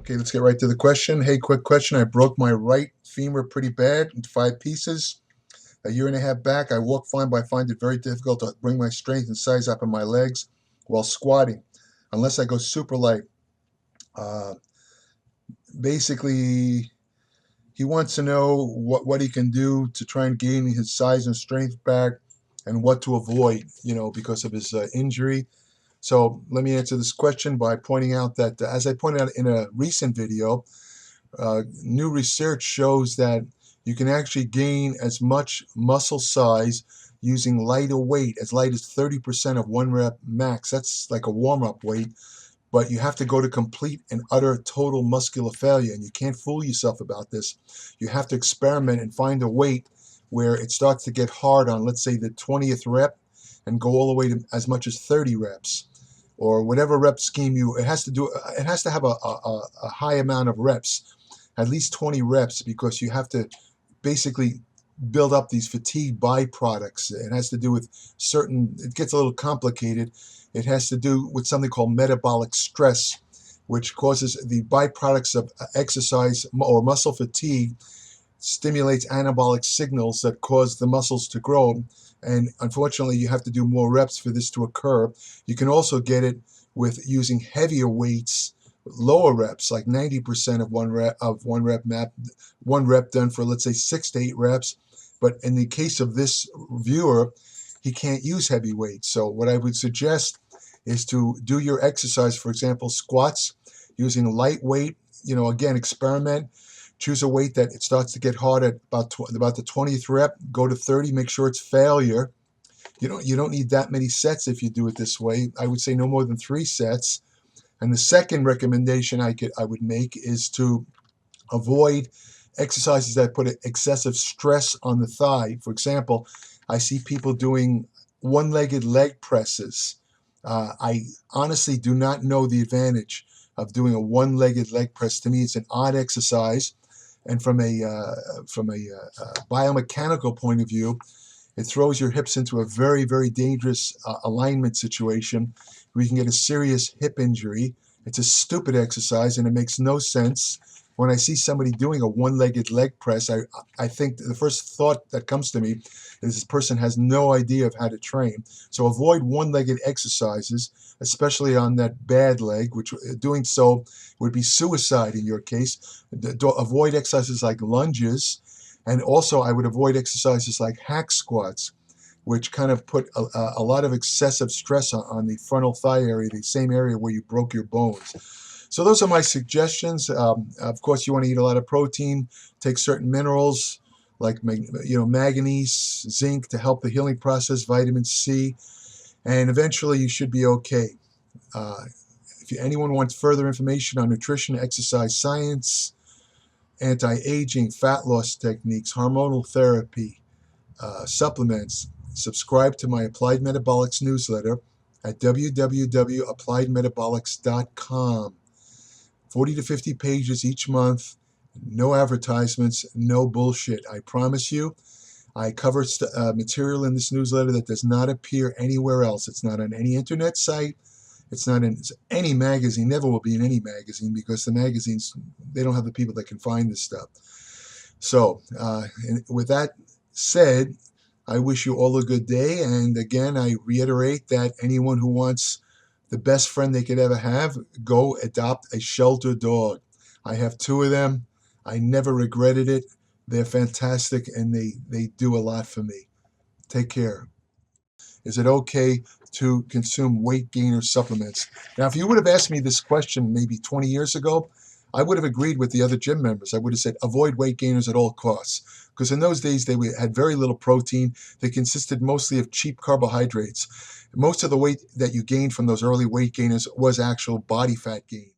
Okay, let's get right to the question. Hey, quick question. I broke my right femur pretty bad into 5 pieces. A year and a half back, I walk fine, but I find it very difficult to bring my strength and size up in my legs while squatting, unless I go super light. Uh, Basically, he wants to know what he can do to try and gain his size and strength back and what to avoid, because of his injury. So let me answer this question by pointing out that, as I pointed out in a recent video, new research shows that you can actually gain as much muscle size using lighter weight, as light as 30% of 1 rep max. That's like a warm-up weight, but you have to go to complete and utter total muscular failure, and you can't fool yourself about this. You have to experiment and find a weight where it starts to get hard on, let's say, the 20th rep, and go all the way to as much as 30 reps. Or whatever rep scheme it has to have a high amount of reps, at least 20 reps, because you have to basically build up these fatigue byproducts. It has to do with it gets a little complicated. It has to do with something called metabolic stress, which causes the byproducts of exercise or muscle fatigue, stimulates anabolic signals that cause the muscles to grow. And unfortunately, you have to do more reps for this to occur. You can also get it with using heavier weights, lower reps, like 90% of one rep done for, let's say, 6 to 8 reps. But in the case of this viewer, he can't use heavy weights. So what I would suggest is to do your exercise, for example, squats, using light weight. Again, experiment. Choose a weight that it starts to get hard at about the 20th rep. Go to 30. Make sure it's failure. You don't need that many sets if you do it this way. I would say no more than 3 sets. And the second recommendation I would make is to avoid exercises that put excessive stress on the thigh. For example, I see people doing one-legged leg presses. I honestly do not know the advantage of doing a one-legged leg press. To me, it's an odd exercise. And from a biomechanical point of view, it throws your hips into a very, very dangerous alignment situation where you can get a serious hip injury. It's a stupid exercise, and it makes no sense. When I see somebody doing a one-legged leg press, I think the first thought that comes to me is this person has no idea of how to train. So avoid one-legged exercises, especially on that bad leg, which doing so would be suicide in your case. Avoid exercises like lunges, and also I would avoid exercises like hack squats, which kind of put a lot of excessive stress on the frontal thigh area, the same area where you broke your bones. So those are my suggestions. Of course, you want to eat a lot of protein, take certain minerals like manganese, zinc to help the healing process, vitamin C, and eventually you should be okay. If anyone wants further information on nutrition, exercise science, anti-aging, fat loss techniques, hormonal therapy, supplements, subscribe to my Applied Metabolics newsletter at www.appliedmetabolics.com. 40 to 50 pages each month, no advertisements, no bullshit. I promise you, I cover material in this newsletter that does not appear anywhere else. It's not on any internet site. It's not in any magazine, never will be in any magazine, because the magazines, they don't have the people that can find this stuff. So, and with that said, I wish you all a good day. And again, I reiterate that anyone who wants the best friend they could ever have, go adopt a shelter dog. I have 2 of them. I never regretted it. They're fantastic, and they do a lot for me. Take care. Is it okay to consume weight gainer supplements? Now, if you would have asked me this question maybe 20 years ago, I would have agreed with the other gym members. I would have said avoid weight gainers at all costs, because in those days they had very little protein. They consisted mostly of cheap carbohydrates. Most of the weight that you gained from those early weight gainers was actual body fat gain.